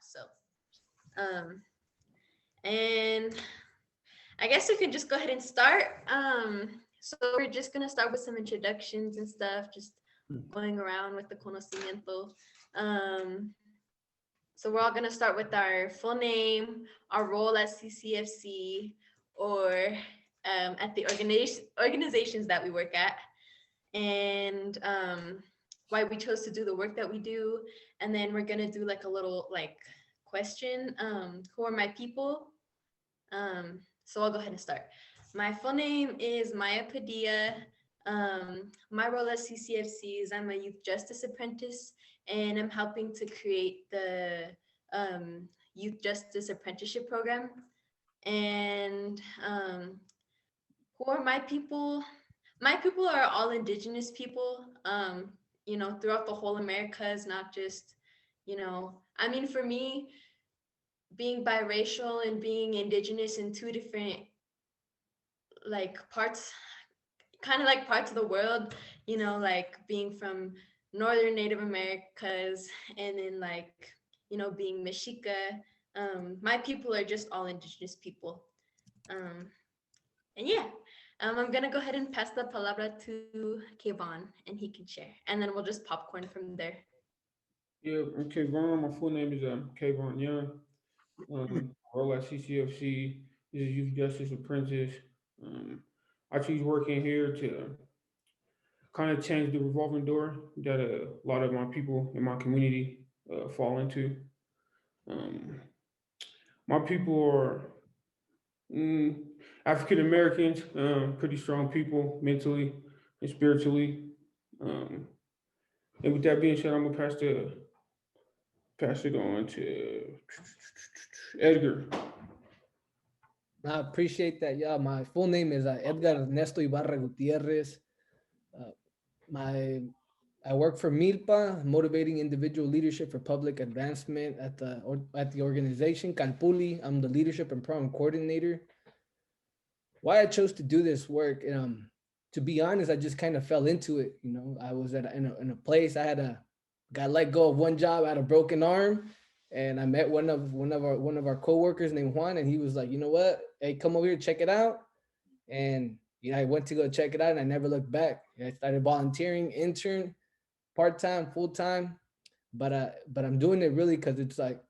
So, and I guess we could just go ahead and start. So we're just gonna start with some introductions and stuff, just going around with the conocimiento. Um, so we're all gonna start with our full name, our role at CCFC, or at the organizations that we work at, and why we chose to do the work that we do. And then we're gonna do like a little like question. Who are my people? So I'll go ahead and start. My full name is Maya Padilla. My role at CCFC is I'm a youth justice apprentice, and I'm helping to create the youth justice apprenticeship program. And who are my people? My people are all indigenous people, throughout the whole Americas, not just, I mean, for me, being biracial and being indigenous in two different like parts, kind of like parts of the world, like being from northern Native Americas, and then like, being Mexica. My people are just all indigenous people. Um, and yeah, I'm gonna go ahead and pass the palabra to Kevon, and he can share, and then we'll just popcorn from there. Yeah, I'm Kayvon. My full name is Kayvon Young. Role at CCFC is a youth justice apprentice. Um, I choose working here to kind of change the revolving door that a lot of my people in my community fall into. Um, my people are mm, African Americans, pretty strong people mentally and spiritually. Um, and with that being said, I'm gonna pass it on to Edgar. I appreciate that. Yeah, my full name is Edgar Ernesto Ibarra Gutierrez. Uh, my I work for Milpa, motivating individual leadership for public advancement at the organization Calpuli. I'm the leadership and program coordinator. Why I chose to do this work, to be honest, I just kind of fell into it. I was in a place I had got let go of one job. I had a broken arm, and I met one of our coworkers named Juan, and he was like, you know what? Hey, come over here, check it out. And I went to go check it out, and I never looked back. I started volunteering, intern, part time, full time, but I'm doing it really because it's like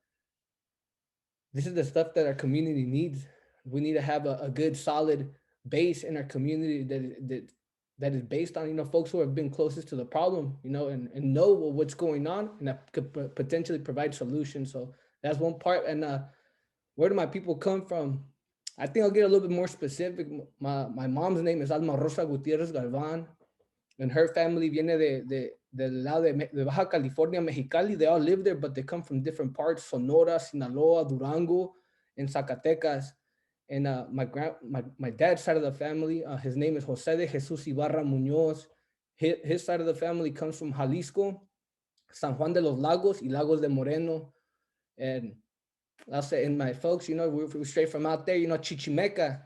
this is the stuff that our community needs. We need to have a good, solid base in our community that is based on folks who have been closest to the problem, and know what's going on, and that could potentially provide solutions. So that's one part. And where do my people come from? I think I'll get a little bit more specific. My mom's name is Alma Rosa Gutierrez Galvan, and her family viene del lado de Baja California, Mexicali. They all live there, but they come from different parts: Sonora, Sinaloa, Durango, and Zacatecas. And my dad's side of the family, his name is Jose de Jesus Ibarra Munoz. His side of the family comes from Jalisco, San Juan de los Lagos y Lagos de Moreno. And I'll say, and my folks, we're straight from out there, Chichimeca,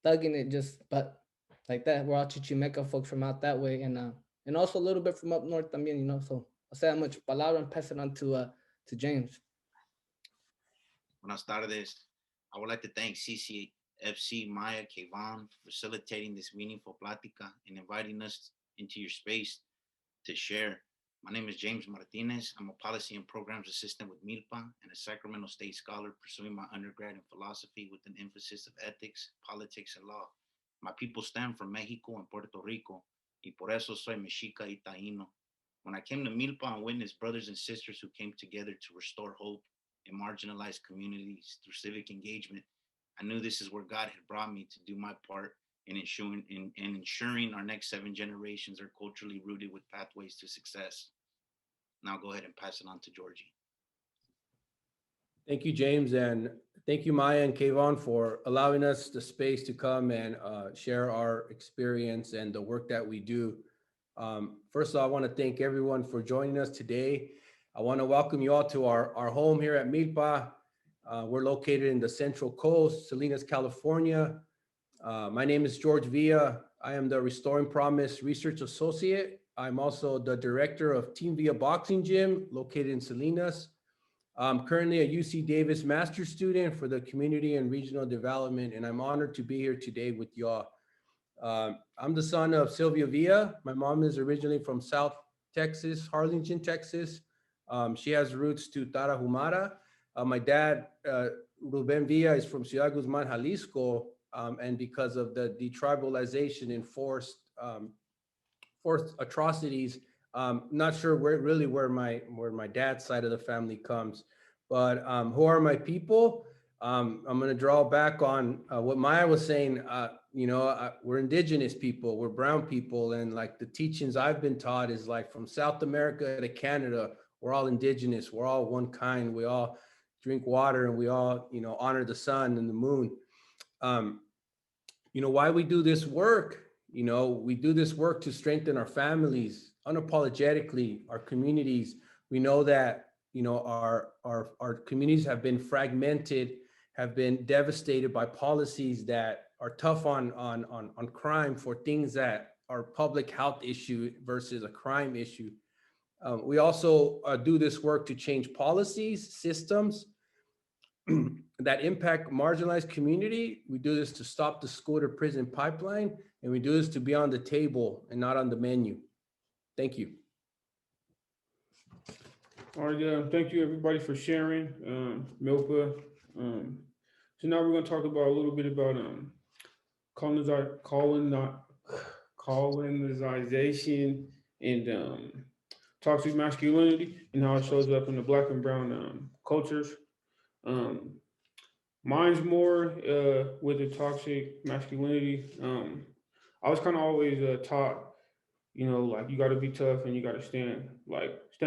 thugging it, just but like that. We're all Chichimeca folks from out that way, and also a little bit from up north también, So I'll say how much palabra and pass it on to James. Buenas tardes. I would like to thank CCFC Maya Kevon for facilitating this meaningful plática and inviting us into your space to share. My name is James Martinez. I'm a policy and programs assistant with Milpa and a Sacramento State scholar pursuing my undergrad in philosophy with an emphasis of ethics, politics, and law. My people stem from Mexico and Puerto Rico, y por eso soy Mexica y Taíno. When I came to Milpa and witnessed brothers and sisters who came together to restore hope in marginalized communities through civic engagement, I knew this is where God had brought me to do my part in ensuring our next 7 generations are culturally rooted with pathways to success. Now I'll go ahead and pass it on to Georgie. Thank you, James, and thank you, Maya and Kayvon, for allowing us the space to come and share our experience and the work that we do. First of all, I want to thank everyone for joining us today. I want to welcome you all to our home here at Milpa. We're located in the Central Coast, Salinas, California. My name is George Villa. I am the Restoring Promise Research Associate. I'm also the director of Team Villa Boxing Gym located in Salinas. I'm currently a UC Davis master's student for the community and regional development, and I'm honored to be here today with y'all. I'm the son of Sylvia Villa. My mom is originally from South Texas, Harlingen, Texas. She has roots to Tarahumara. My dad, Ruben Villa, is from Ciudad Guzman, Jalisco. And because of the detribalization and forced atrocities, not sure where my dad's side of the family comes. But who are my people? I'm going to draw back on what Maya was saying. We're indigenous people, we're brown people, and like the teachings I've been taught is like from South America to Canada, we're all indigenous, we're all one kind, we all drink water, and we all, honor the sun and the moon. Why we do this work, we do this work to strengthen our families unapologetically, our communities. We know that, our communities have been fragmented, have been devastated by policies that are tough on crime for things that are public health issue versus a crime issue. We also do this work to change policies, systems that impact marginalized community. We do this to stop the school to prison pipeline, and we do this to be on the table and not on the menu. Thank you. All right, thank you everybody for sharing, Milpa. So now we're going to talk about a little bit about colonization and toxic masculinity and how it shows up in the Black and brown cultures. Mine's more with the toxic masculinity. I was kind of always taught, like you got to be tough and you got to stand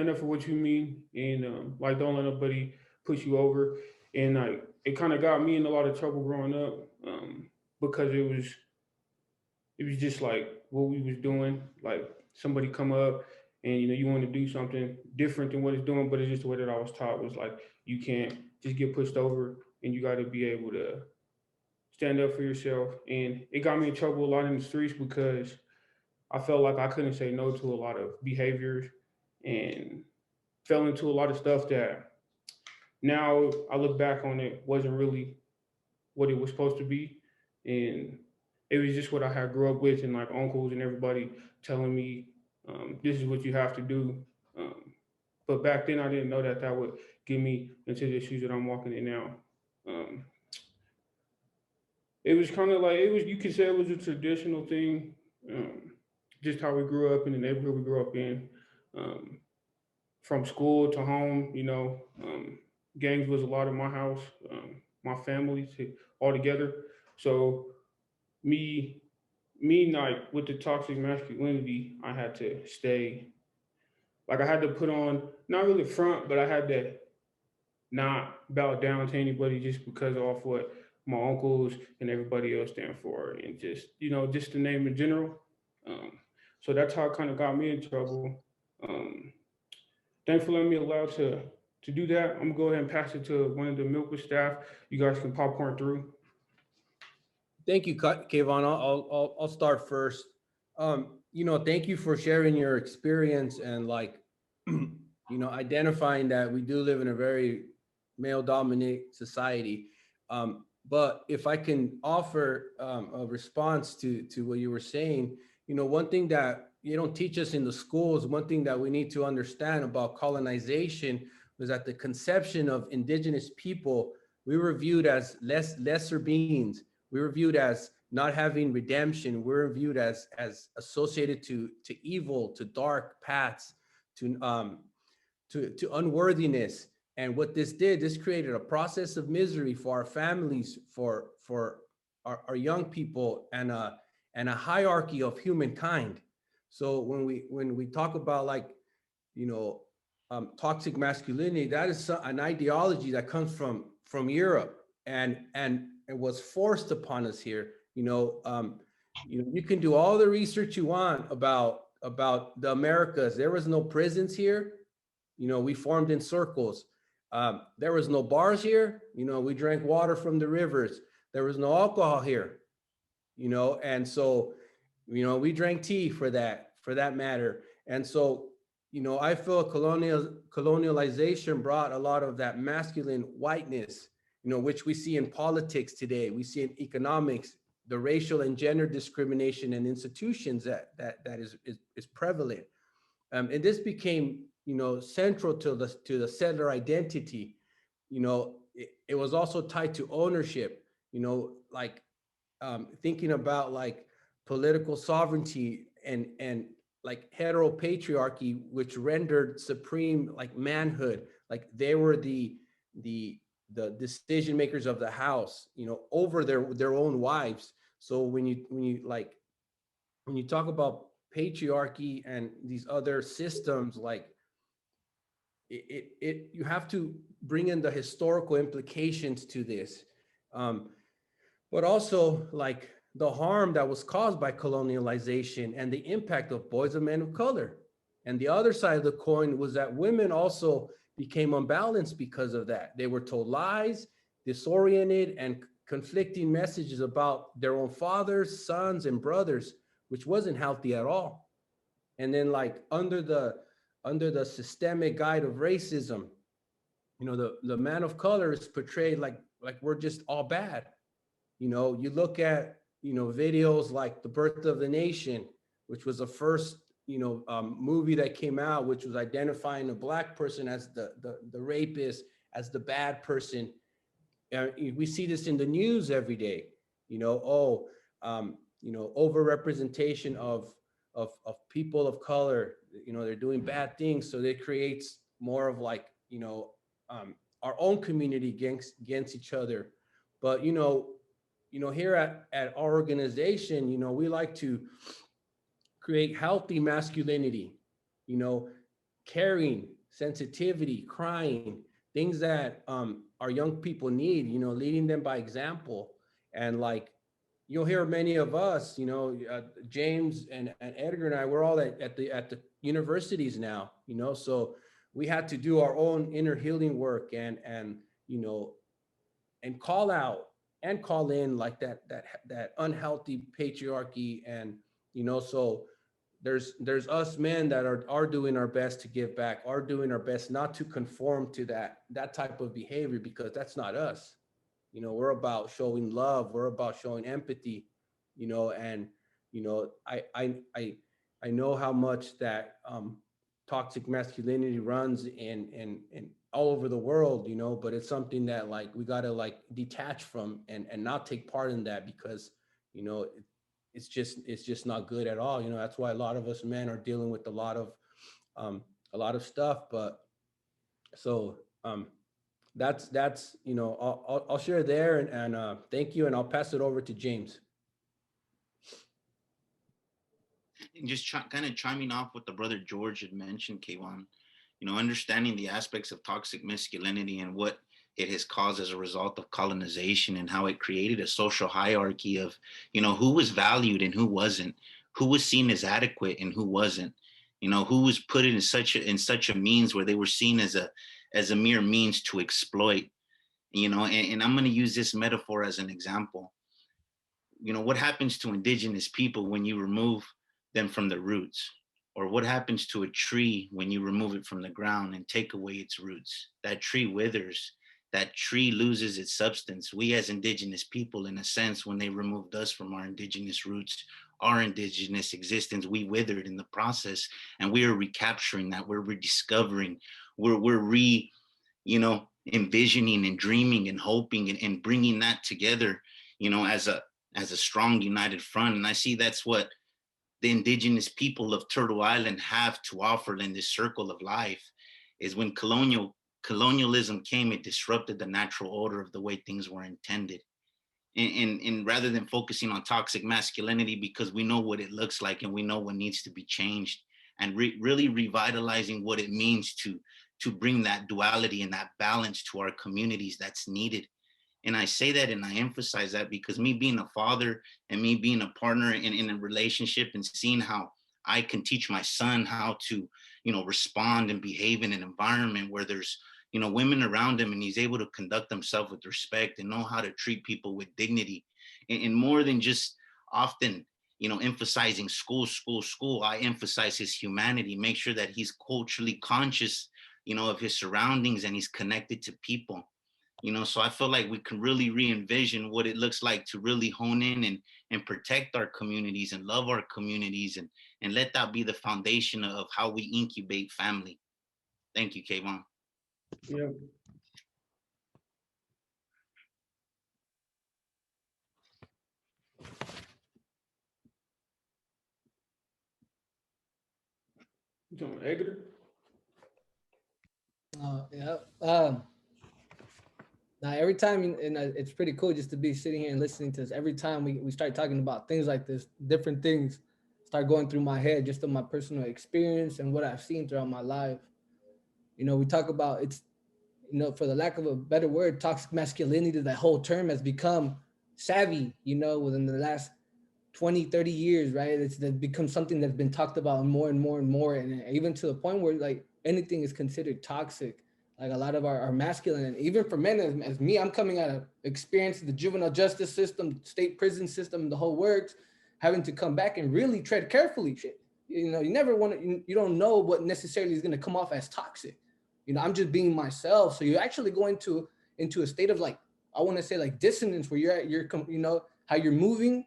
up for what you mean, and like don't let nobody push you over. And like it kind of got me in a lot of trouble growing up because it was just like what we was doing. Like somebody come up and you want to do something different than what it's doing, but it's just the way that I was taught was like you can't just get pushed over, and you got to be able to stand up for yourself. And it got me in trouble a lot in the streets because I felt like I couldn't say no to a lot of behaviors and fell into a lot of stuff that now I look back on it wasn't really what it was supposed to be. And it was just what I had grew up with, and like uncles and everybody telling me, this is what you have to do. But back then I didn't know that that would get me into the shoes that I'm walking in now. It was kind of like, you could say it was a traditional thing, just how we grew up in the neighborhood we grew up in, from school to home, gangs was a lot of my house, my family all together. So me like with the toxic masculinity, I had to stay, like I had to put on, not really front, but I had to not bow down to anybody just because of what my uncles and everybody else stand for, and just just the name in general. So that's how it kind of got me in trouble. Thanks for letting me allow to do that. I'm gonna go ahead and pass it to one of the Milkwood staff. You guys can popcorn through. Thank you, Kayvon. I'll start first. Thank you for sharing your experience and identifying that we do live in a very male-dominated society. But if I can offer a response to what you were saying, one thing that you don't teach us in the schools, one thing that we need to understand about colonization was that the conception of indigenous people, we were viewed as lesser beings. We were viewed as not having redemption. We were viewed as associated to evil, to dark paths, to unworthiness. And what this did, this created a process of misery for our families, for our young people, and a hierarchy of humankind. So when we talk about toxic masculinity, that is an ideology that comes from Europe and it was forced upon us here. You can do all the research you want about the Americas. There was no prisons here. We formed in circles. There was no bars here. We drank water from the rivers. There was no alcohol here. And so, we drank tea for that matter. And so, I feel colonialization brought a lot of that masculine whiteness, which we see in politics today. We see in economics, the racial and gender discrimination in institutions that is prevalent. And this became, central to the settler identity. It was also tied to ownership, like thinking about like political sovereignty and like heteropatriarchy, which rendered supreme like manhood, like they were the decision makers of the house, over their own wives. So when you talk about patriarchy and these other systems, like you have to bring in the historical implications to this. But also like the harm that was caused by colonialization and the impact of boys and men of color. And the other side of the coin was that women also became unbalanced because of that. They were told lies, disoriented, and conflicting messages about their own fathers, sons, and brothers, which wasn't healthy at all. And then like under the systemic guide of racism, the man of color is portrayed like we're just all bad. You look at, videos like The Birth of the Nation, which was the first, movie that came out, which was identifying a Black person as the rapist, as the bad person. We see this in the news every day, overrepresentation of people of color, they're doing bad things. So it creates more of like, our own community against each other. But, here at our organization, we like to create healthy masculinity, caring, sensitivity, crying, things that our young people need, leading them by example. And like, you'll hear many of us, James and Edgar and I, we're all at the universities now, so we had to do our own inner healing work and call out and call in like that unhealthy patriarchy. And so there's us men that are doing our best to give back, are doing our best not to conform to that type of behavior, because that's not us. We're about showing love, we're about showing empathy, and I know how much that toxic masculinity runs in all over the world, but it's something that like we got to like detach from and not take part in that, because it's just not good at all. That's why a lot of us men are dealing with a lot of stuff. But so that's I'll share there, and thank you, and I'll pass it over to James. And just kind of chiming off what the brother George had mentioned, Kayvon, understanding the aspects of toxic masculinity and what it has caused as a result of colonization, and how it created a social hierarchy of, who was valued and who wasn't, who was seen as adequate and who wasn't, who was put in such a means where they were seen as a mere means to exploit, and I'm going to use this metaphor as an example. What happens to indigenous people when you remove them from the roots? Or what happens to a tree when you remove it from the ground and take away its roots? That tree withers. That tree loses its substance. We as indigenous people, in a sense, when they removed us from our indigenous roots, our indigenous existence, we withered in the process, and we are recapturing that. We're rediscovering. We're envisioning and dreaming and hoping and bringing that together, as a strong united front. And I see that's what the indigenous people of Turtle Island have to offer in this circle of life. Is when colonialism came, it disrupted the natural order of the way things were intended. And rather than focusing on toxic masculinity, because we know what it looks like and we know what needs to be changed, and really revitalizing what it means to bring that duality and that balance to our communities that's needed. And I say that and I emphasize that because me being a father and me being a partner in a relationship, and seeing how I can teach my son how to, respond and behave in an environment where there's, women around him, and he's able to conduct himself with respect and know how to treat people with dignity, and more than just often, emphasizing school. I emphasize his humanity, make sure that he's culturally conscious, of his surroundings, and he's connected to people. So I feel like we can really re-envision what it looks like to really hone in and protect our communities and love our communities, and let that be the foundation of how we incubate family. Thank you, Kayvon. Yeah. You talking about Edgar? Yeah. Now every time, and it's pretty cool just to be sitting here and listening to this. Every time we start talking about things like this, different things start going through my head, just on my personal experience and what I've seen throughout my life. We talk about it's, for the lack of a better word, toxic masculinity. That whole term has become savvy, within the last 20, 30 years, right? It's become something that's been talked about more and more and more. And even to the point where like anything is considered toxic. Like a lot of our masculine, and even for men as me, I'm coming out of experience the juvenile justice system, state prison system, the whole works, having to come back and really tread carefully. You never want to, you don't know what necessarily is going to come off as toxic. I'm just being myself. So you're actually going into a state of like, I want to say like dissonance, where how you're moving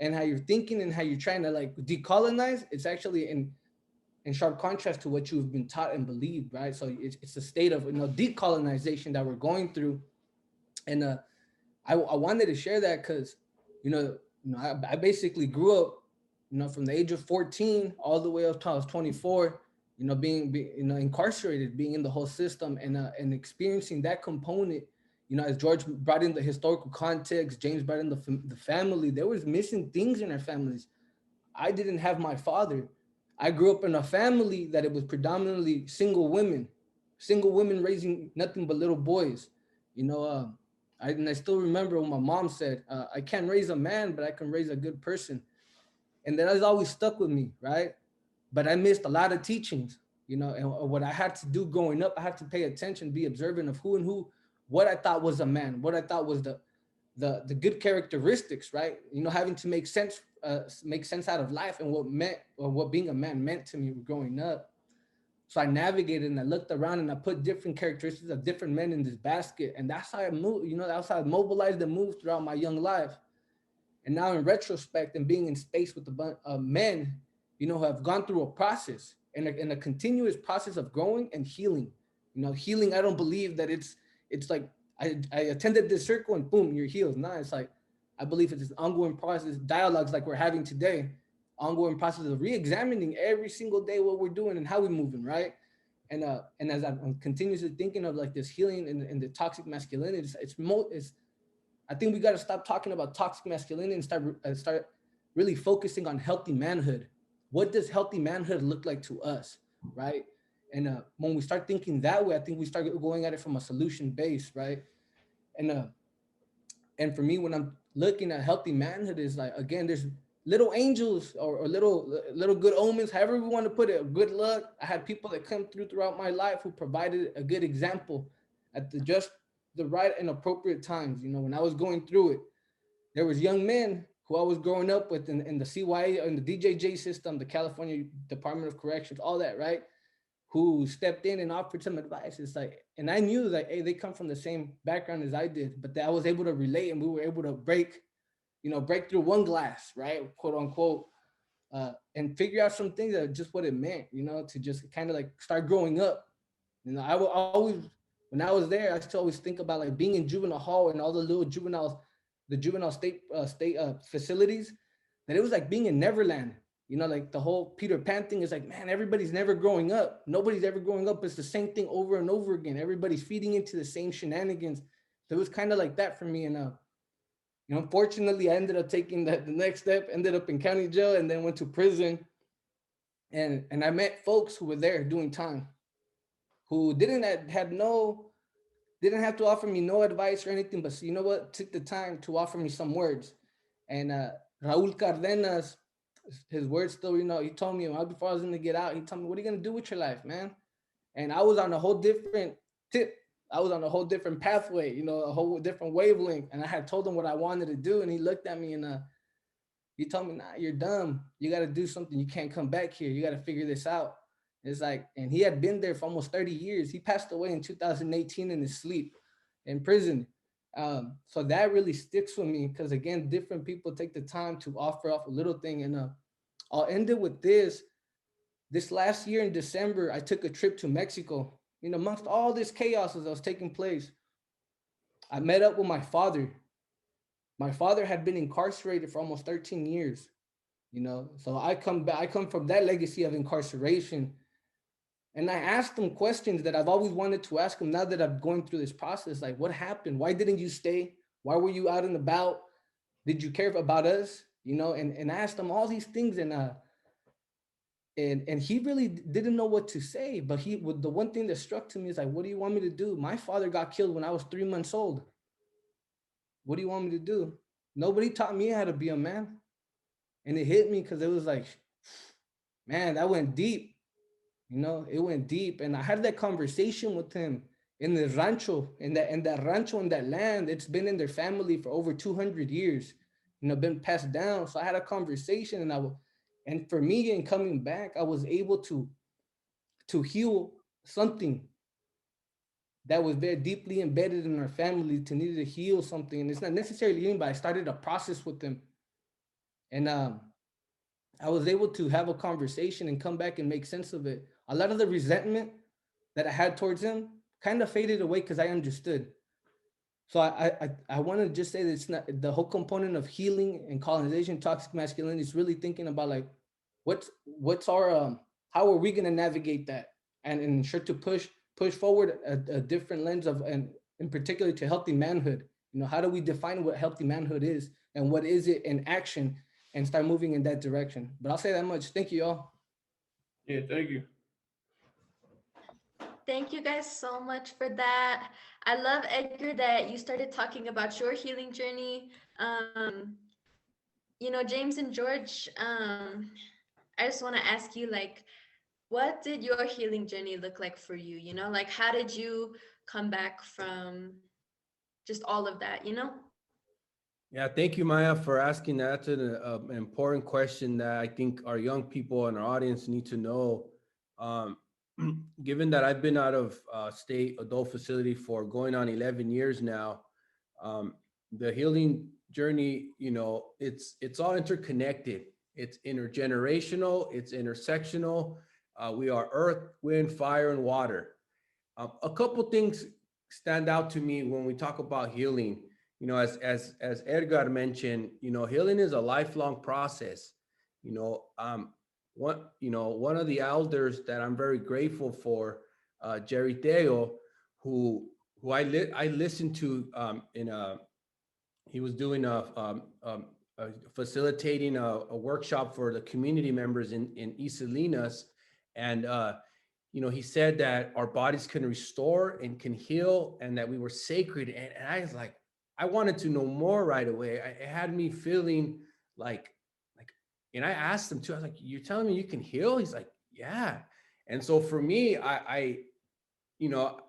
and how you're thinking and how you're trying to like decolonize. It's actually in sharp contrast to what you've been taught and believed, right? So it's a state of decolonization that we're going through. And I wanted to share that because I basically grew up from the age of 14 all the way up to I was 24, being incarcerated, being in the whole system, and experiencing that component. As George brought in the historical context, James brought in the family. There was missing things in our families. I didn't have my father. I grew up in a family that it was predominantly single women raising nothing but little boys. I still remember when my mom said, I can't raise a man, but I can raise a good person. And that has always stuck with me, right? But I missed a lot of teachings, and what I had to do growing up, I had to pay attention, be observant of what I thought was a man, what I thought was the good characteristics, right? Having to make sense out of life and what being a man meant to me growing up. So I navigated and I looked around and I put different characteristics of different men in this basket. And that's how I moved, that's how I mobilized and moved throughout my young life. And now in retrospect and being in space with a bunch of men, who have gone through a process and a continuous process of growing and healing. Healing, I don't believe that it's like I attended this circle and boom, you're healed. No, it's like, I believe it's an ongoing process, dialogues like we're having today, ongoing process of re-examining every single day what we're doing and how we're moving, right? And as I'm continuously thinking of like this healing and the toxic masculinity, it's I think we got to stop talking about toxic masculinity and start really focusing on healthy manhood. What does healthy manhood look like to us, right? And when we start thinking that way, I think we start going at it from a solution base, right? And for me, when I'm looking at healthy manhood, is like, again, there's little angels or little good omens, however we want to put it, good luck. I had people that come throughout my life who provided a good example at just the right and appropriate times. When I was going through it, there was young men who I was growing up with in the CYA, in the DJJ system, the California Department of Corrections, all that, right? Who stepped in and offered some advice. It's like, and I knew that, hey, they come from the same background as I did, but that I was able to relate and we were able to break through one glass, right? Quote unquote, and figure out some things that just what it meant, to just kind of like start growing up. I will always, when I was there, I still always think about like being in juvenile hall and all the little juveniles, the juvenile state facilities, that it was like being in Neverland. Like the whole Peter Pan thing is like, man, everybody's never growing up. Nobody's ever growing up. It's the same thing over and over again. Everybody's feeding into the same shenanigans. So it was kind of like that for me. And unfortunately, I ended up taking the next step, ended up in county jail, and then went to prison. And I met folks who were there doing time, who didn't have to offer me no advice or anything, but you know what? Took the time to offer me some words. And Raul Cardenas, his words still, he told me right before I was gonna get out, he told me, what are you gonna do with your life, man? And I was on a whole different tip. I was on a whole different pathway, a whole different wavelength. And I had told him what I wanted to do. And he looked at me and He told me, nah, you're dumb. You got to do something. You can't come back here. You got to figure this out. It's like, and he had been there for almost 30 years. He passed away in 2018 in his sleep in prison. So that really sticks with me because, again, different people take the time to offer off a little thing. And I'll end it with this. This last year in December, I took a trip to Mexico. You know, amongst all this chaos that was taking place, I met up with my father. My father had been incarcerated for almost 13 years, you know. So I come back, I come from that legacy of incarceration. And I asked him questions that I've always wanted to ask him now that I'm going through this process. Like, what happened? Why didn't you stay? Why were you out and about? Did you care about us? You know, and I asked him all these things, and he really didn't know what to say. But the one thing that struck to me is like, what do you want me to do? My father got killed when I was 3 months old. What do you want me to do? Nobody taught me how to be a man. And it hit me because it was like, man, that went deep. You know, it went deep. And I had that conversation with him in the rancho, in that rancho, in that land. It's been in their family for over 200 years, you know, been passed down. So I had a conversation, and for me, in coming back, I was able to heal something that was very deeply embedded in our family, to need to heal something. And it's not necessarily healing, but I started a process with them. And I was able to have a conversation and come back and make sense of it. A lot of the resentment that I had towards him kind of faded away because I understood. So I want to just say that it's not the whole component of healing and colonization, toxic masculinity is really thinking about like what's our how are we going to navigate that and ensure to push forward a different lens of, and in particular to healthy manhood. You know, how do we define what healthy manhood is and what is it in action, and start moving in that direction. But I'll say that much. Thank you, y'all. Yeah, thank you. Thank you guys so much for that. I love, Edgar, that you started talking about your healing journey. You know, James and George, I just want to ask you, like, what did your healing journey look like for you? You know, like, how did you come back from just all of that, you know? Yeah, thank you, Maya, for asking that. That's an important question that I think our young people and our audience need to know. Um, given that I've been out of state adult facility for going on 11 years now, the healing journey, you know, it's all interconnected. It's intergenerational, it's intersectional. We are earth, wind, fire, and water. A couple things stand out to me when we talk about healing. You know, as Edgar mentioned, you know, healing is a lifelong process. You know, one of the elders that I'm very grateful for, Jerry Teo, who I listened to in a he was doing facilitating a workshop for the community members in East Salinas, and you know, he said that our bodies can restore and can heal, and that we were sacred. And I was like, I wanted to know more right away. It had me feeling like, and I asked him too. I was like, "You're telling me you can heal?" He's like, "Yeah." And so for me, you know,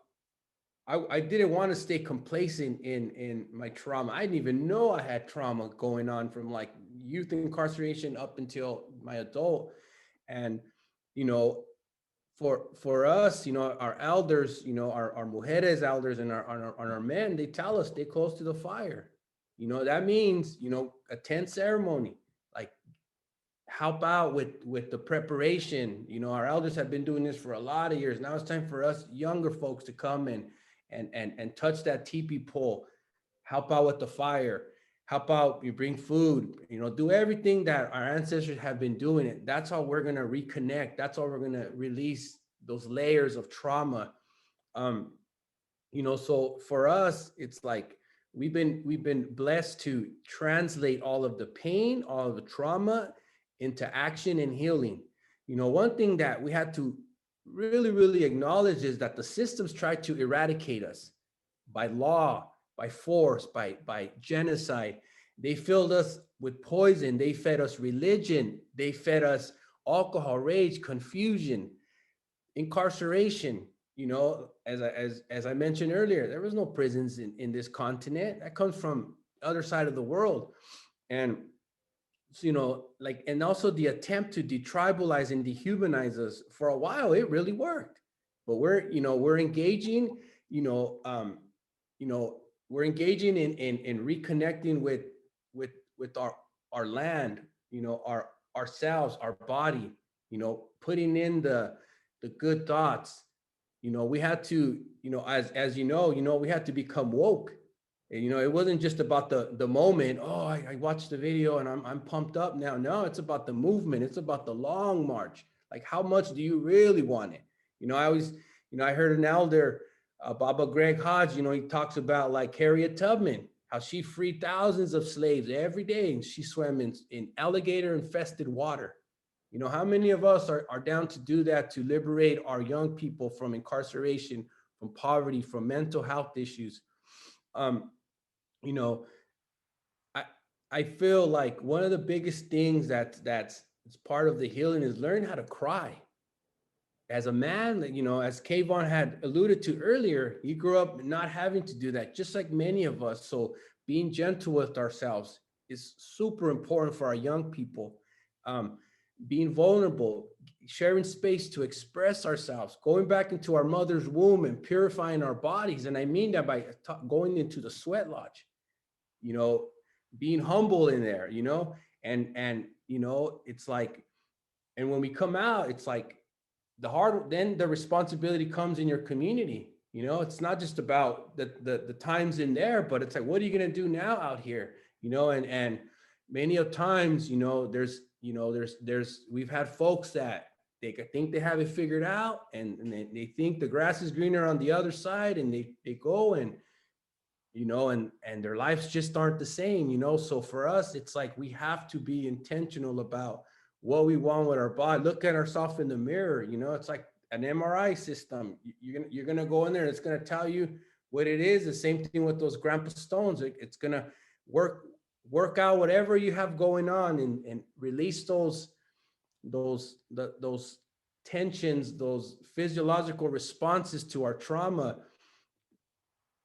I didn't want to stay complacent in my trauma. I didn't even know I had trauma going on from like youth incarceration up until my adult. And, you know, for us, you know, our elders, you know, our mujeres elders and our men, they tell us stay close to the fire. You know, that means, you know, attend ceremony, like help out with the preparation. You know, our elders have been doing this for a lot of years. Now it's time for us younger folks to come and touch that teepee pole, help out with the fire, help out, you bring food, you know, do everything that our ancestors have been doing. It. That's how we're going to reconnect. That's how we're going to release those layers of trauma. You know, so for us, it's like we've been blessed to translate all of the pain, all of the trauma into action and healing. You know, one thing that we had to really acknowledge is that the systems try to eradicate us by law, by force, by genocide. They filled us with poison. They fed us religion. They fed us alcohol, rage, confusion, incarceration. You know, as I mentioned earlier, there was no prisons in this continent. That comes from the other side of the world. And you know, like, and also the attempt to detribalize and dehumanize us for a while, it really worked. But we're, you know, we're engaging, you know, you know, we're engaging in reconnecting with our land, you know, ourselves, our body, you know, putting in the good thoughts. You know, we had to, you know, as you know, we had to become woke. And, you know, it wasn't just about the moment. Oh, I watched the video and I'm pumped up now. No, it's about the movement. It's about the long march. Like, how much do you really want it? You know, I always, you know, I heard an elder, Baba Greg Hodge. You know, he talks about like Harriet Tubman, how she freed thousands of slaves every day, and she swam in alligator infested water. You know, how many of us are down to do that, to liberate our young people from incarceration, from poverty, from mental health issues? Um, you know, I I feel like one of the biggest things that's it's part of the healing is learn how to cry. As a man, you know, as Kayvon had alluded to earlier, he grew up not having to do that, just like many of us. So being gentle with ourselves is super important for our young people. Um, Being vulnerable, sharing space to express ourselves, going back into our mother's womb and purifying our bodies. And I mean that by going into the sweat lodge, you know, being humble in there, you know, and you know, it's like, and when we come out, it's like then the responsibility comes in your community. You know, it's not just about the times in there, but it's like, what are you going to do now out here? You know, and many of times, you know, there's we've had folks that they think they have it figured out, and they think the grass is greener on the other side, and they go and, you know, and their lives just aren't the same, you know. So for us, it's like we have to be intentional about what we want with our body. Look at ourselves in the mirror, you know. It's like an MRI system. You're gonna go in there and it's gonna tell you what it is. The same thing with those grandpa stones. It's gonna work work out whatever you have going on, and release those tensions, those physiological responses to our trauma.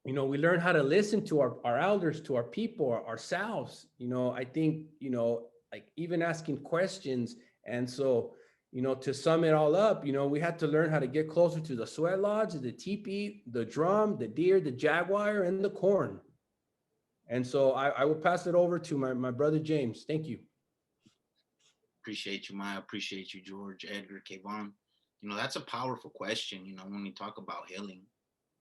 You know, we learn how to listen to our elders, to our people, ourselves. You know, I think, you know, like even asking questions. And so, you know, to sum it all up, you know, we had to learn how to get closer to the sweat lodge, the teepee, the drum, the deer, the jaguar, and the corn. And so I will pass it over to my brother James. Thank you. Appreciate you, Maya. Appreciate you, George, Edgar, Kayvon. You know, that's a powerful question, you know, when we talk about healing.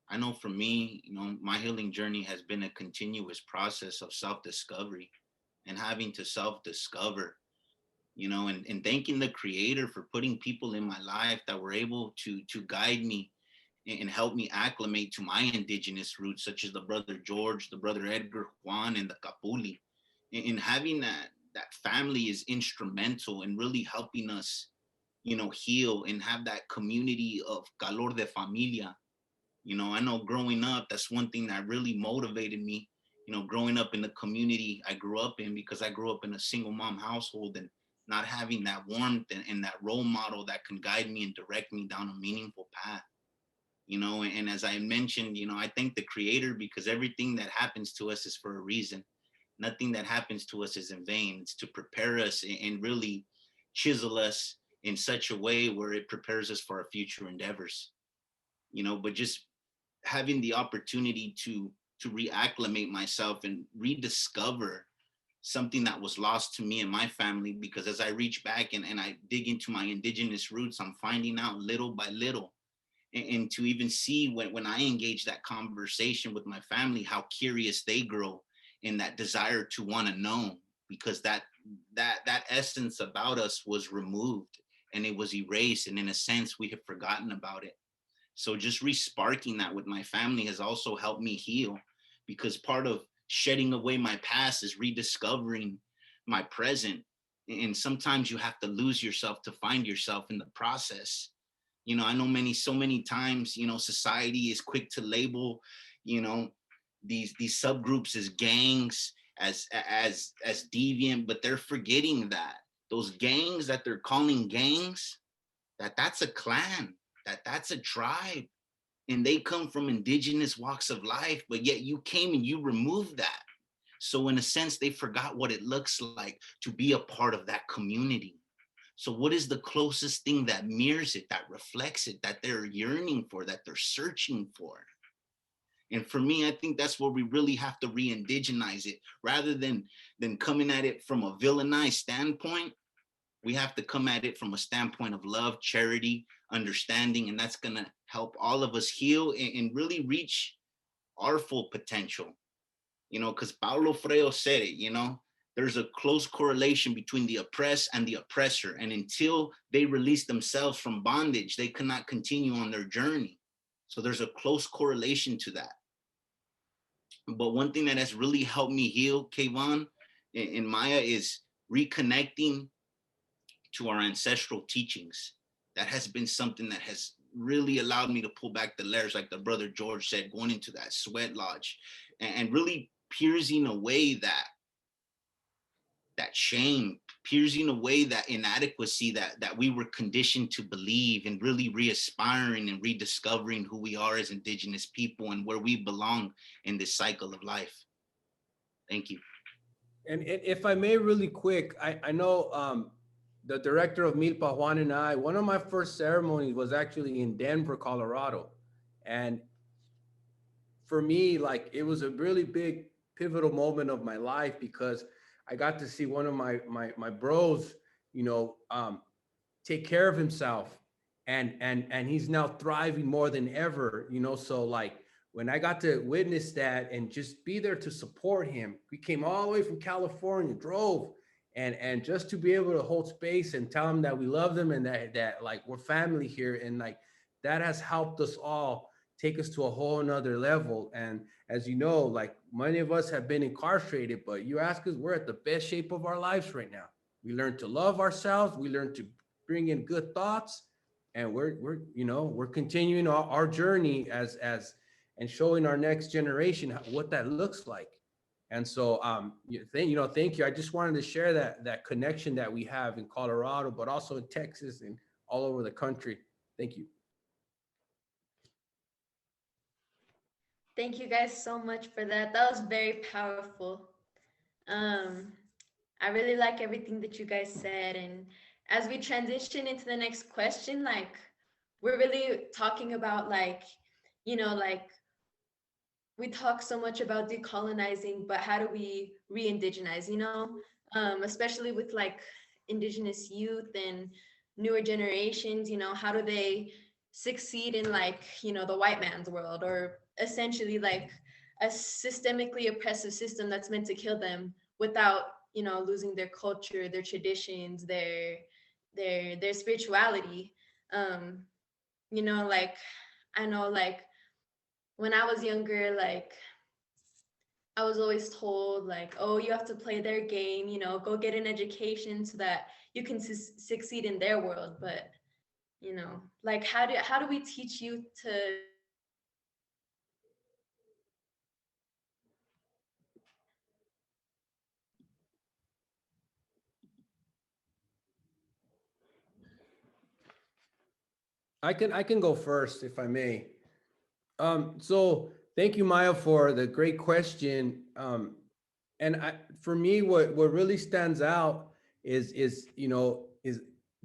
I know for me, you know, my healing journey has been a continuous process of self-discovery and having to self-discover, you know, and thanking the creator for putting people in my life that were able to guide me and help me acclimate to my indigenous roots, such as the brother George, the brother Edgar, Juan, and the Capuli. And having that family is instrumental in really helping us, you know, heal and have that community of calor de familia. You know, I know growing up, that's one thing that really motivated me, you know, growing up in the community I grew up in, because I grew up in a single mom household, and not having that warmth and that role model that can guide me and direct me down a meaningful path. You know, and as I mentioned, you know, I thank the creator, because everything that happens to us is for a reason. Nothing that happens to us is in vain. It's to prepare us and really chisel us in such a way where it prepares us for our future endeavors. You know, but just having the opportunity to reacclimate myself and rediscover something that was lost to me and my family, because as I reach back and I dig into my indigenous roots, I'm finding out little by little. And to even see when I engage that conversation with my family, how curious they grow in that desire to want to know, because that essence about us was removed and it was erased, and in a sense we have forgotten about it. So just resparking that with my family has also helped me heal, because part of shedding away my past is rediscovering my present. And sometimes you have to lose yourself to find yourself in the process. You know, I know so many times, you know, society is quick to label, you know, these subgroups as gangs, as deviant, but they're forgetting that those gangs that they're calling gangs, that's a clan, that's a tribe, and they come from indigenous walks of life, but yet you came and you removed that. So in a sense, they forgot what it looks like to be a part of that community. So what is the closest thing that mirrors it, that reflects it, that they're yearning for, that they're searching for? And for me, I think that's where we really have to re-indigenize it. Rather than coming at it from a villainized standpoint, we have to come at it from a standpoint of love, charity, understanding, and that's going to help all of us heal and really reach our full potential. You know, because Paulo Freire said it, you know, there's a close correlation between the oppressed and the oppressor. And until they release themselves from bondage, they cannot continue on their journey. So there's a close correlation to that. But one thing that has really helped me heal, Kayvon and Maya, is reconnecting to our ancestral teachings. That has been something that has really allowed me to pull back the layers, like the brother George said, going into that sweat lodge and really piercing away that shame, piercing away that inadequacy that we were conditioned to believe, and really re-aspiring and rediscovering who we are as Indigenous people and where we belong in this cycle of life. Thank you. And if I may, really quick, I know the director of Milpa, Juan, and I, one of my first ceremonies was actually in Denver, Colorado. And for me, like, it was a really big pivotal moment of my life, because I got to see one of my bros, you know, take care of himself, and he's now thriving more than ever, you know. So like, when I got to witness that and just be there to support him, we came all the way from California, drove, and just to be able to hold space and tell him that we love them and that like we're family here, and like that has helped us all take us to a whole nother level. And as you know, like, many of us have been incarcerated, but you ask us, we're at the best shape of our lives right now. We learned to love ourselves. We learned to bring in good thoughts, and we're continuing our journey as and showing our next generation what that looks like. And so, thank you. I just wanted to share that connection that we have in Colorado, but also in Texas and all over the country. Thank you. Thank you guys so much for that. That was very powerful. I really like everything that you guys said. And as we transition into the next question, like, we're really talking about, like, like, we talk so much about decolonizing, but how do we re-indigenize, especially with like Indigenous youth and newer generations, how do they succeed in, like, the white man's world, or essentially like a systemically oppressive system that's meant to kill them without, losing their culture, their traditions, their spirituality. Like, I know, like, when I was younger, like, I was always told, like, oh, you have to play their game, go get an education so that you can succeed in their world. But, like, how do we teach youth to I can go first, if I may. So thank you, Maya, for the great question. And for me, what really stands out is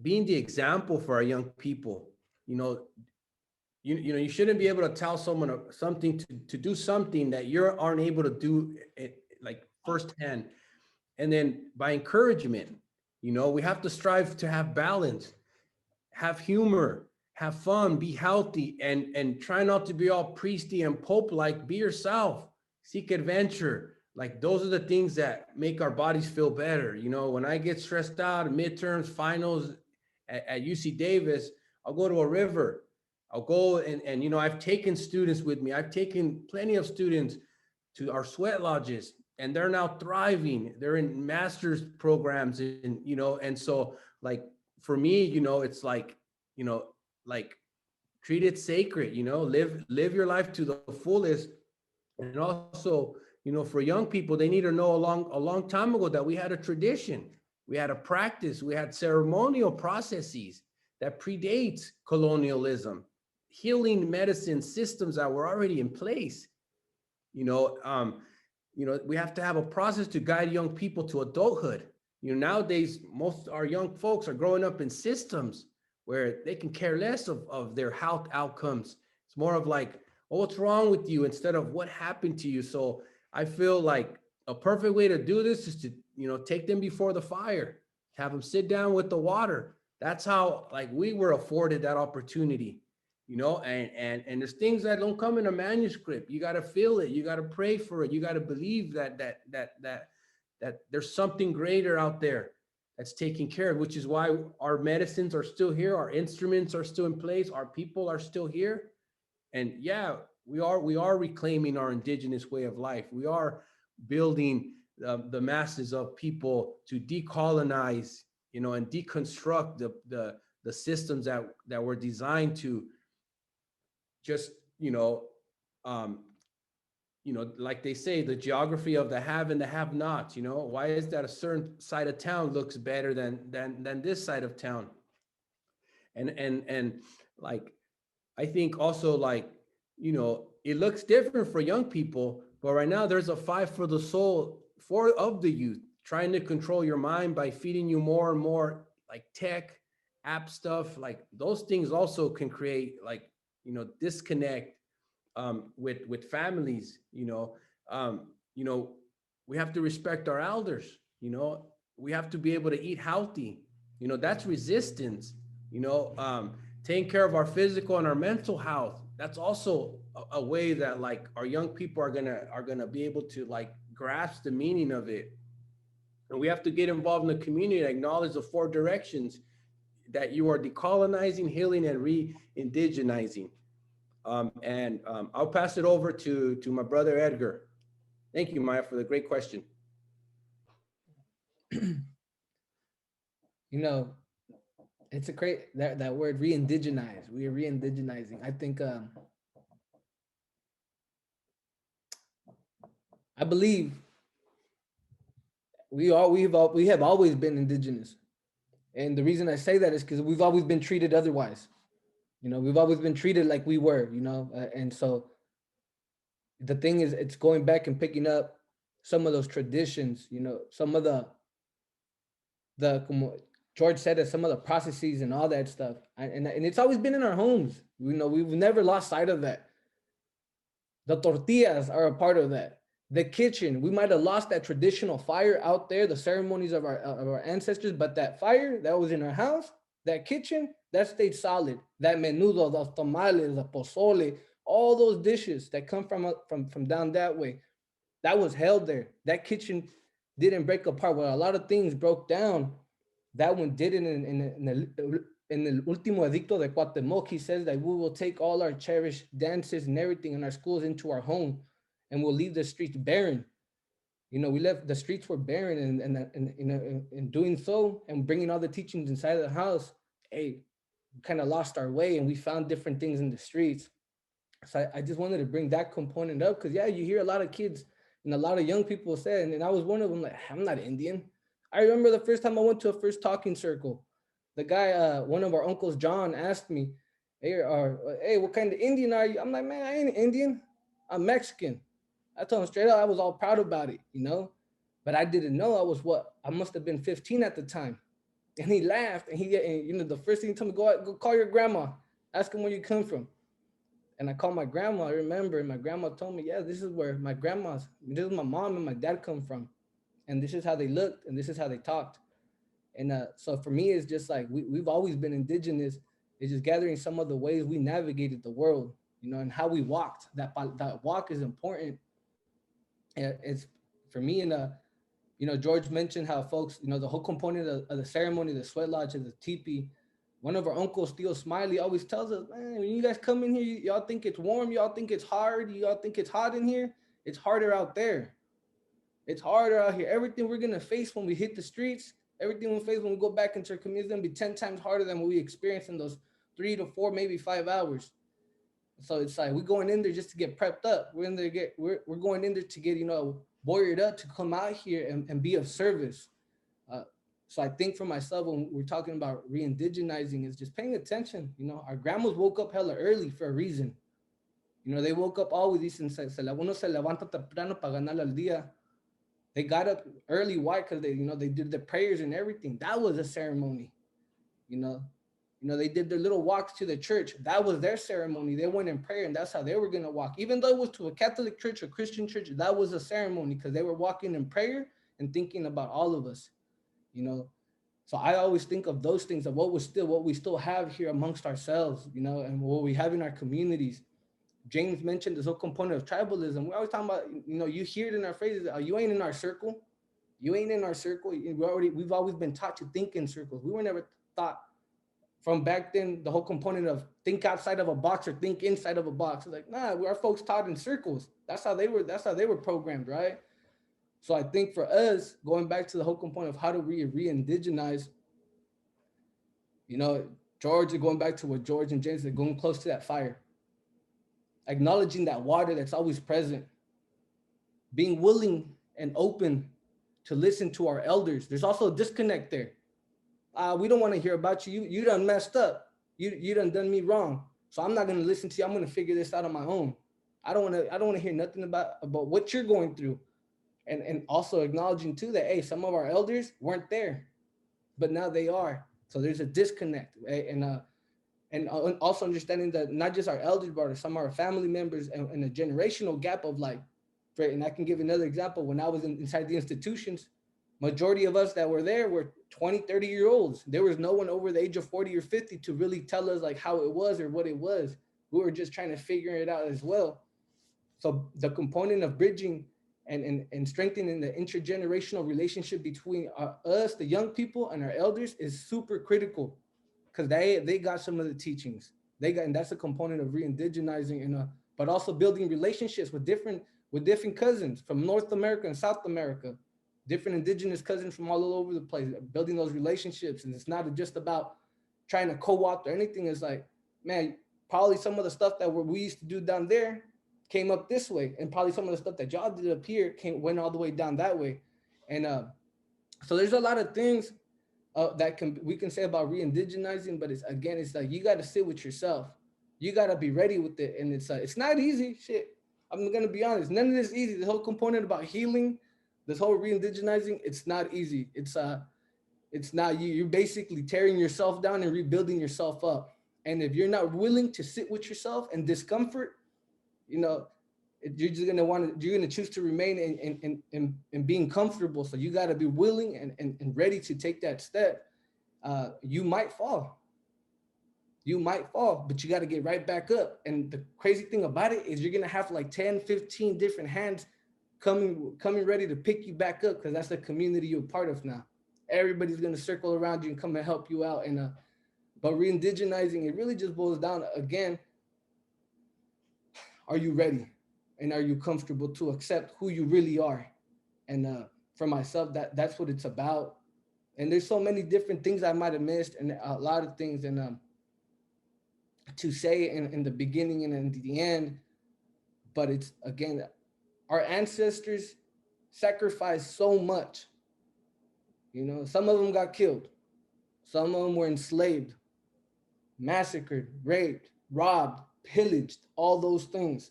being the example for our young people. You shouldn't be able to tell someone something to do something that you aren't able to do it, like, firsthand. And then by encouragement, we have to strive to have balance, have humor, have fun, be healthy, and try not to be all priesty and pope-like. Be yourself, seek adventure. Like, those are the things that make our bodies feel better. When I get stressed out, midterms, finals at UC Davis, I'll go to a river. I'll go and I've taken students with me. I've taken plenty of students to our sweat lodges, and they're now thriving. They're in master's programs, and so, like, for me, it's like, like, treat it sacred, live your life to the fullest. And also, for young people, they need to know a long time ago that we had a tradition, we had a practice, we had ceremonial processes that predates colonialism, healing medicine systems that were already in place. we have to have a process to guide young people to adulthood. Nowadays, most our young folks are growing up in systems where they can care less of their health outcomes. It's more of like, oh, what's wrong with you, instead of what happened to you. So I feel like a perfect way to do this is to, take them before the fire, have them sit down with the water. That's how, like, we were afforded that opportunity, and there's things that don't come in a manuscript. You got to feel it. You got to pray for it. You got to believe that there's something greater out there that's taking care of, which is why our medicines are still here. Our instruments are still in place. Our people are still here. And yeah, we are reclaiming our indigenous way of life. We are building the masses of people to decolonize, and deconstruct the systems that were designed to just, like they say, the geography of the have and the have nots. Why is that a certain side of town looks better than this side of town? And like, I think also, like, it looks different for young people, but right now there's a fight for the soul of the youth, trying to control your mind by feeding you more and more like tech app stuff. Like, those things also can create, like, disconnect with families. We have to respect our elders. We have to be able to eat healthy. That's resistance. Taking care of our physical and our mental health. That's also a way that, like, our young people are gonna be able to, like, grasp the meaning of it. And we have to get involved in the community and acknowledge the 4 directions that you are decolonizing, healing, and re-indigenizing. I'll pass it over to my brother Edgar. Thank you, Maya, for the great question. It's a great, that word re-indigenize. We are re-indigenizing. I think I believe we have always been indigenous. And the reason I say that is because we've always been treated otherwise. We've always been treated like we were, and so the thing is, it's going back and picking up some of those traditions, some of como George said it, some of the processes and all that stuff. And it's always been in our homes. We've never lost sight of that. The tortillas are a part of that. The kitchen, we might have lost that traditional fire out there, the ceremonies of our ancestors, but that fire that was in our house, that kitchen, that stayed solid. That menudo, the tamales, the pozole, all those dishes that come from down that way, that was held there. That kitchen didn't break apart. Well, a lot of things broke down. That one didn't. In el último edicto de Cuauhtemoc, he says that we will take all our cherished dances and everything in our schools into our home, and we'll leave the streets barren. We left, the streets were barren, and in doing so and bringing all the teachings inside of the house, we kind of lost our way, and we found different things in the streets. So I just wanted to bring that component up, because you hear a lot of kids and a lot of young people say, and I was one of them, like, I'm not Indian. I remember the first time I went to a first talking circle, the guy, one of our uncles, John, asked me, hey, what kind of Indian are you? I'm like, man, I ain't Indian. I'm Mexican. I told him straight up, I was all proud about it, but I didn't know I must have been 15 at the time. And he laughed, and the first thing he told me, go call your grandma, ask him where you come from. And I called my grandma, I remember, and my grandma told me, this is where this is my mom and my dad come from. And this is how they looked, and this is how they talked. And so for me, it's just like, we've always been indigenous. It's just gathering some of the ways we navigated the world, and how we walked. That walk is important. It's for me, and George mentioned how folks, the whole component of the ceremony, the sweat lodge, and the teepee. One of our uncles, Theo Smiley, always tells us, man, when you guys come in here, y'all think it's warm, y'all think it's hard, y'all think it's hot in here. It's harder out there. It's harder out here. Everything we're gonna face when we hit the streets, everything we face when we go back into our community is gonna be 10 times harder than what we experience in those 3 to 4, maybe 5 hours. So it's like we're going in there just to get prepped up. We're going in there to get buoyed up to come out here and be of service. So I think for myself, when we're talking about re-indigenizing, is just paying attention. Our grandmas woke up hella early for a reason. You know, they woke up always, dicen, uno se levanta temprano para ganar al día. They got up early. Why? Because they, you know, they did the prayers and everything. That was a ceremony. You know, they did their little walks to the church. That was their ceremony. They went in prayer, and that's how they were gonna walk. Even though it was to a Catholic church or Christian church, that was a ceremony because they were walking in prayer and thinking about all of us. You know, so I always think of those things, of what we still have here amongst ourselves. You know, and what we have in our communities. James mentioned this whole component of tribalism. We're always talking about, you know, you hear it in our phrases, you ain't in our circle. You ain't in our circle. We've always been taught to think in circles. We were never taught from back then the whole component of think outside of a box or think inside of a box. It's like, nah, our folks taught in circles. That's how they were programmed, right? So I think for us, going back to the whole component of how do we re-indigenize, you know, George, going back to what George and James are going close to that fire. Acknowledging that water that's always present, being willing and open to listen to our elders. There's also a disconnect there. We don't want to hear about you. You done messed up. You done me wrong. So I'm not going to listen to you. I'm going to figure this out on my own. I don't want to hear nothing about what you're going through. And also acknowledging too that, hey, some of our elders weren't there, but now they are. So there's a disconnect, right? And also understanding that not just our elders, but some of our family members and a generational gap of like, and I can give another example. When I was inside the institutions, majority of us that were there were 20, 30-year-olds. There was no one over the age of 40 or 50 to really tell us like how it was or what it was. We were just trying to figure it out as well. So the component of bridging and strengthening the intergenerational relationship between us, the young people, and our elders is super critical. Because they got some of the teachings. And that's a component of re-indigenizing, but also building relationships with different cousins from North America and South America, different indigenous cousins from all over the place, building those relationships. And it's not just about trying to co-opt or anything. It's like, man, probably some of the stuff that we used to do down there came up this way, and probably some of the stuff that y'all did up here went all the way down that way. And so there's a lot of things that we can say about re-indigenizing, but it's like you got to sit with yourself. You got to be ready with it, and it's not easy. Shit, I'm gonna be honest. None of this is easy. The whole component about healing, this whole re-indigenizing, it's not easy. It's not you. You're basically tearing yourself down and rebuilding yourself up. And if you're not willing to sit with yourself and discomfort, you know, you're just gonna choose to remain in being comfortable. So you got to be willing and ready to take that step. You might fall, but you got to get right back up. And the crazy thing about it is you're gonna have like 10, 15 different hands coming ready to pick you back up, because that's the community you're part of now. Everybody's gonna circle around you and come and help you out. And but re-indigenizing, it really just boils down again. Are you ready? And are you comfortable to accept who you really are? And for myself, that's what it's about. And there's so many different things I might have missed, and a lot of things to say in the beginning and in the end. But it's, again, our ancestors sacrificed so much. You know, some of them got killed. Some of them were enslaved, massacred, raped, robbed, pillaged, all those things,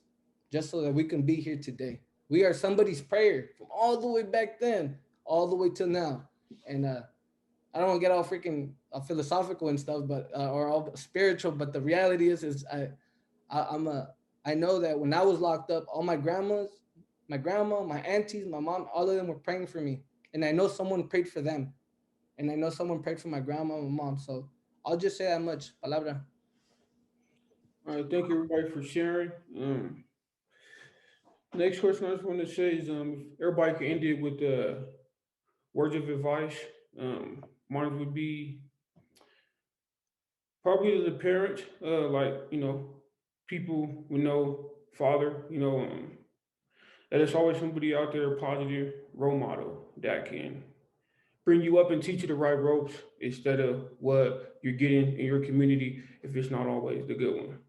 just so that we can be here today. We are somebody's prayer from all the way back then, all the way till now. And I don't want to get all freaking philosophical and stuff, but or all spiritual. But the reality is I know that when I was locked up, all my grandmas, my grandma, my aunties, my mom, all of them were praying for me, and I know someone prayed for them, and I know someone prayed for my grandma and my mom. So I'll just say that much. Palabra. All right, thank you everybody for sharing. Next question I just want to say is, if everybody can end it with words of advice. Mine would be probably to the parents, like, people we know, father, that there's always somebody out there, a positive role model that can bring you up and teach you the right ropes instead of what you're getting in your community if it's not always the good one.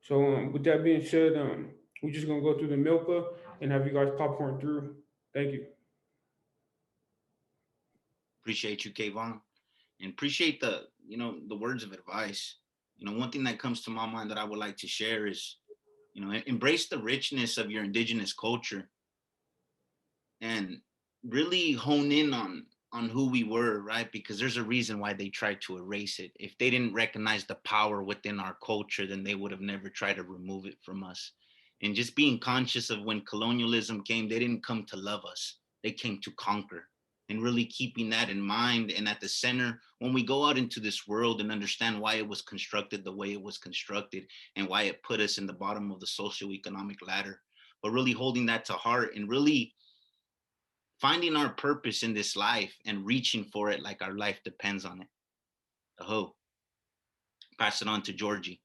So with that being said, we're just gonna go through the Milka and have you guys popcorn through. Thank you. Appreciate you, Kayvon, and appreciate the words of advice. One thing that comes to my mind that I would like to share is, You know, embrace the richness of your indigenous culture and really hone in on who we were, right? Because there's a reason why they tried to erase it. If they didn't recognize the power within our culture, then they would have never tried to remove it from us. And just being conscious of when colonialism came, they didn't come to love us, they came to conquer. And really keeping that in mind and at the center when we go out into this world and understand why it was constructed the way it was constructed and why it put us in the bottom of the socioeconomic ladder. But really holding that to heart and really finding our purpose in this life and reaching for it like our life depends on it. Aho. Pass it on to Georgie.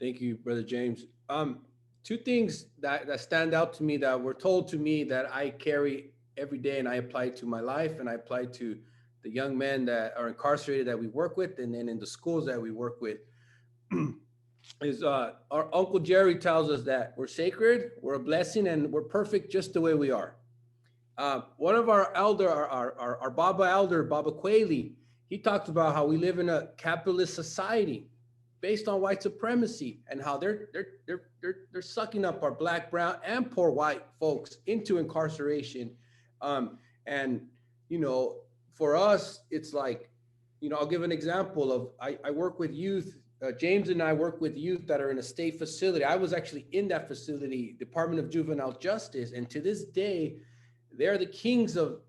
Thank you, Brother James. Two things that stand out to me that were told to me that I carry every day and I apply to my life and I apply to the young men that are incarcerated that we work with and then in the schools that we work with is our Uncle Jerry tells us that we're sacred, we're a blessing, and we're perfect just the way we are. One of our elder, our Baba elder, Baba Quayle, he talks about how we live in a capitalist society based on white supremacy and how they're sucking up our black, brown, and poor white folks into incarceration. And you know, for us, it's like, you know, I'll give an example of I work with youth. James and I work with youth that are in a state facility. I was actually in that facility, Department of Juvenile Justice, and to this day, they're the kings of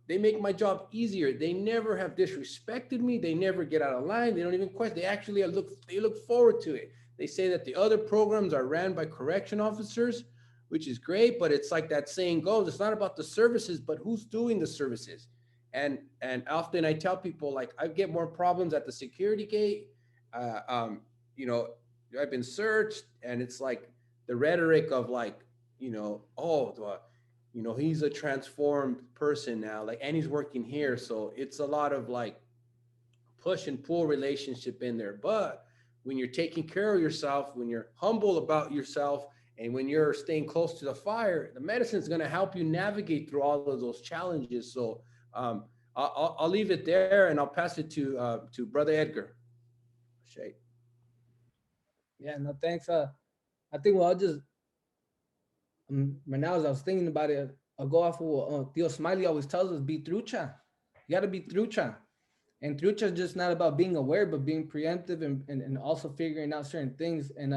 they make my job easier. They never have disrespected me. They never get out of line. They don't even question. They actually look forward to it. They say that the other programs are ran by correction officers, which is great, but it's like that saying goes, it's not about the services, but who's doing the services. And often I tell people, like, I get more problems at the security gate. You know, I've been searched, and it's like the rhetoric of like, you know, you know, he's a transformed person now, like, and he's working here. So it's a lot of like push and pull relationship in there. But when you're taking care of yourself, when you're humble about yourself, and when you're staying close to the fire, the medicine is going to help you navigate through all of those challenges. So I'll leave it there, and I'll pass it to Brother Edgar. Shay. Yeah, no, thanks. I think I'll just right now as I was thinking about it, I'll go off of what Theo Smiley always tells us: be trucha. You got to be trucha, and trucha is just not about being aware, but being preemptive and also figuring out certain things. And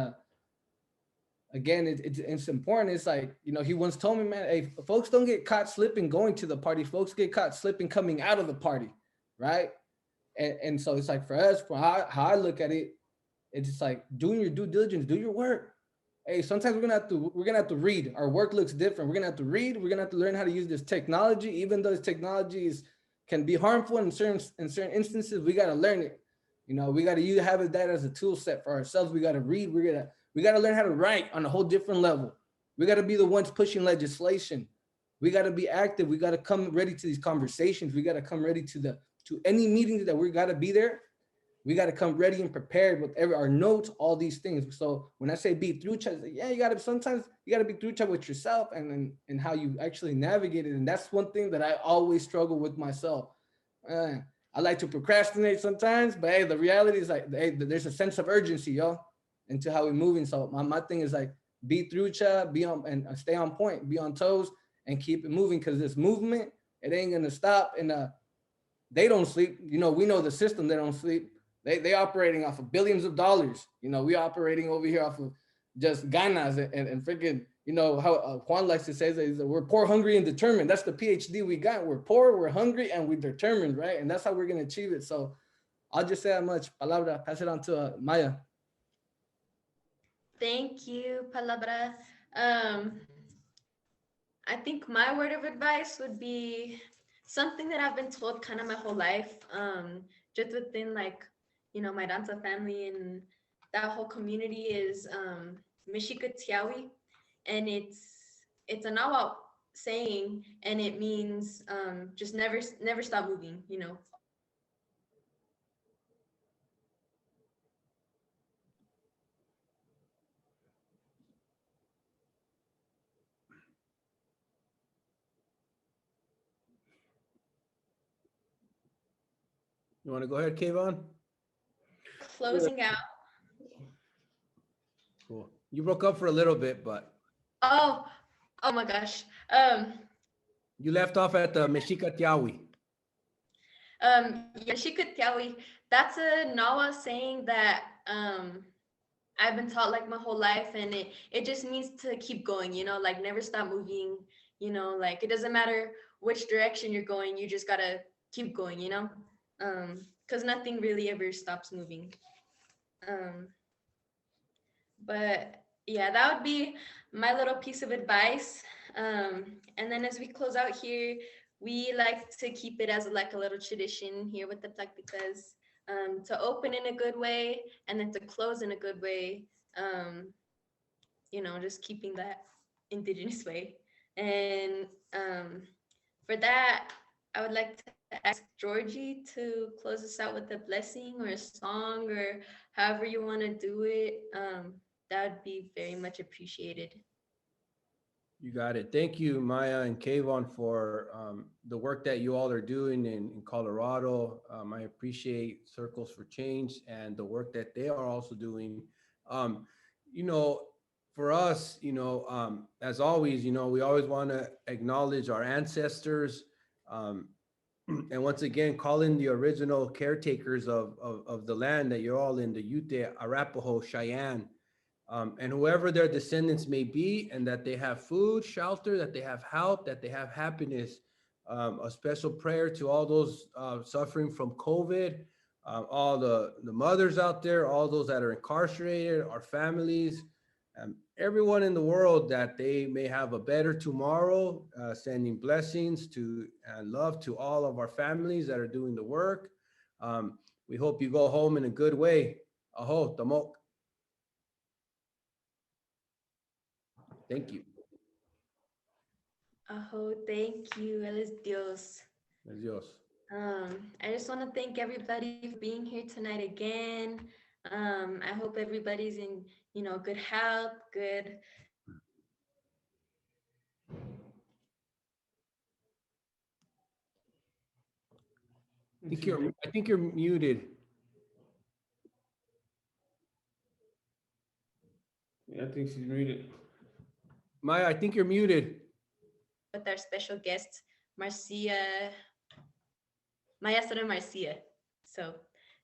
again, it's important. It's like, you know, he once told me, man, hey, folks don't get caught slipping going to the party. Folks get caught slipping coming out of the party, right? And so it's like for us, for how I look at it, it's just like doing your due diligence, do your work. Hey, sometimes we're gonna have to read. Our work looks different. We're gonna have to read. We're gonna have to learn how to use this technology, even though this technology can be harmful in certain instances. We gotta learn it. You know, we gotta have that as a tool set for ourselves. We gotta read. We gotta learn how to write on a whole different level. We gotta be the ones pushing legislation. We gotta be active. We gotta come ready to these conversations. We gotta come ready to any meetings that we gotta be there. We got to come ready and prepared with our notes, all these things. So when I say be trucha, yeah, sometimes you got to be trucha with yourself and how you actually navigate it. And that's one thing that I always struggle with myself. I like to procrastinate sometimes, but hey, the reality is like, hey, there's a sense of urgency, yo, into how we're moving. So my thing is like, be trucha, be on and stay on point, be on toes and keep it moving. Cause this movement, it ain't going to stop. And they don't sleep. You know, we know the system, they don't sleep. They operating off of billions of dollars. You know, we operating over here off of just ganas and freaking, you know, how Juan likes to say that we're poor, hungry, and determined. That's the PhD we got. We're poor, we're hungry, and we're determined, right? And that's how we're going to achieve it. So I'll just say that much. Palabra, pass it on to Maya. Thank you, Palabra. I think my word of advice would be something that I've been told kind of my whole life, just within like, you know, my danza family and that whole community is Mishika Tiawi. And it's a Nahuatl saying, and it means just never stop moving, you know. You want to go ahead, Kayvon? Closing out. Cool. You broke up for a little bit, but Oh, oh my gosh. you left off at the Mexica Tiawi. Yashikutyawi, that's a Nawa saying that I've been taught like my whole life, and it just means to keep going, you know, like never stop moving, you know, like it doesn't matter which direction you're going, you just gotta keep going, you know, because nothing really ever stops moving. Um, but yeah, that would be my little piece of advice. And then as we close out here, we like to keep it as like a little tradition here with the practicas, to open in a good way and then to close in a good way. Um, you know, just keeping that indigenous way. And for that, I would like to ask Georgie to close us out with a blessing or a song or however you want to do it. That would be very much appreciated. You got it. Thank you, Maya and Kayvon, for the work that you all are doing in Colorado. I appreciate Circles for Change and the work that they are also doing. Um, you know, for us, as always, we always want to acknowledge our ancestors. And once again, calling the original caretakers of the land that you're all in, the Ute, Arapaho, Cheyenne, and whoever their descendants may be, and that they have food, shelter, that they have health, that they have happiness. A special prayer to all those suffering from COVID, all the mothers out there, all those that are incarcerated, our families, everyone in the world, that they may have a better tomorrow, sending blessings to and love to all of our families that are doing the work. We hope you go home in a good way. Aho, tamok. Thank you. Oh, thank you. Él es Dios. Adios. I just want to thank everybody for being here tonight again. I hope everybody's in, you know, good health, good. I think you're muted. Yeah, I think she's muted. Maya, I think you're muted. With our special guest, Marcia, Maestra Marcia. So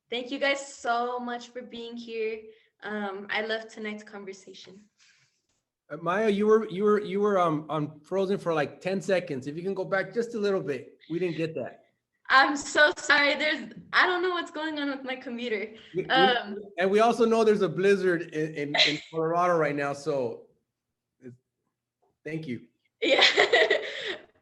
thank you guys so much for being here. I love tonight's conversation. Maya, you were on frozen for like 10 seconds. If you can go back just a little bit. We didn't get that. I'm so sorry. I don't know what's going on with my computer. And we also know there's a blizzard in Colorado right now. So thank you. Yeah.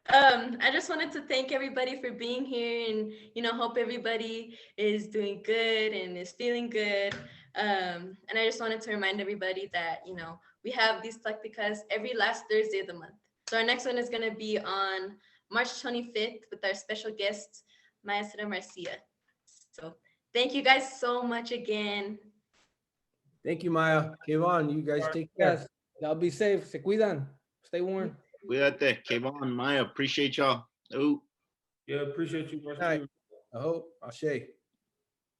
I just wanted to thank everybody for being here, and, you know, hope everybody is doing good and is feeling good. And I just wanted to remind everybody that, you know, we have these practicas every last Thursday of the month. So our next one is going to be on March 25th with our special guest, Maestra Marcia. So thank you guys so much again. Thank you, Maya. Kayvon, you guys take care. Yes, y'all be safe. Se cuidan. Stay warm. Cuídate, Kevon, Maya, appreciate y'all. Oh. Yeah, appreciate you guys All right. too. I hope. Ashe.